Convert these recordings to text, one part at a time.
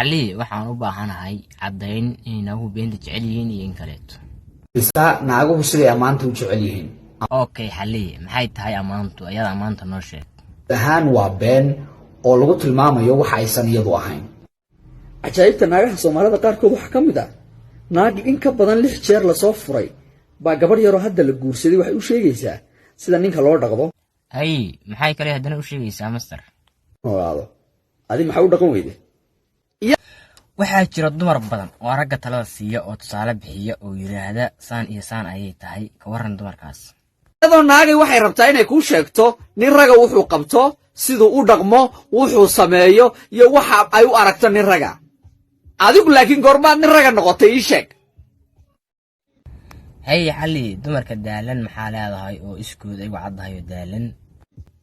xalli waxaan u baahanahay caddayn in nagu beenta jecel yihiin iyo in kaleeto isa naaguhu siday amaanta u jecel yihiin okay xalli maxay tahay amaantu ayada amaanta noo sheeg ahaan waa been oo lagu tilmaamayo waxa aysan iyadu ahayn ajaayibta naagaha Soomaalida qaarkood waxa kamid ah naag in ka badan 6 jeer la soo furay ba gabar yar oo hadda la guursaday waxay u sheegaysaa sida ninka loo dhaqdo hay maxay kale hadana u sheegaysaa master walaalo adi maxaa u dhaqan weyday waxaa jira dumar badan oo ragga talada siiya oo tusaale bixiya oo yiraahda saan iyo saan ayay tahay ka waran dumarkaas adoo naagay waxay rabtaa inay ku sheegto nin raga wuxuu qabto sidoo u dhaqmo wuxuu sameeyo iyo waxa ay u aragto nin raga adigu laakiin goorma nin raga noqotay ii sheeg hay xalli dumarka daalan maxaa leedahay oo iskood ay wacdahay daalan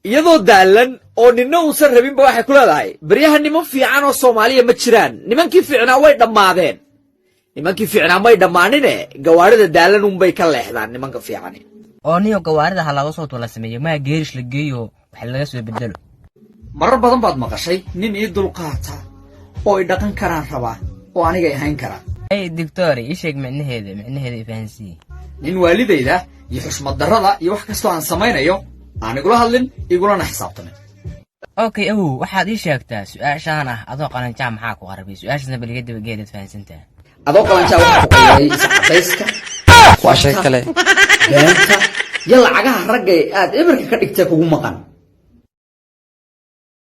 iyadoo daalan oo ninna uusan rabinba waxay ku leedahay bariyaha niman fiican oo Soomaaliya ma jiraan nimankii fiicnaa way dhamaadeen nimankii fiicnaa may dhamaanine gawaarida daalan bay ka leexdaan nimanka fiican oo niyo gawaarida halaga soo tula sameeyo ma geerish la geeyo wax laga soo bedelo marar badan baad maqashay nin ii dulqaata oo ay dhaqan karaan raba oo aniga ahayn kara ay doctor ii sheeg macnaheeda fahansi nin waalidayda iyo xushmad darrada iyo wax kasta aan samaynayo aanigula hadlin igulana xisaabtamin okay waxaad ii sheegtaa su'aashaan ah adoo qalanjaa maxaa ku qarabay su'aashana baliga dabageed fahansantaa adoo qalanjaa waxa ku qariyay iscadayska waa shay kale beenta yalla cagaha ragga aad ebarka ka dhigtay kugu maqan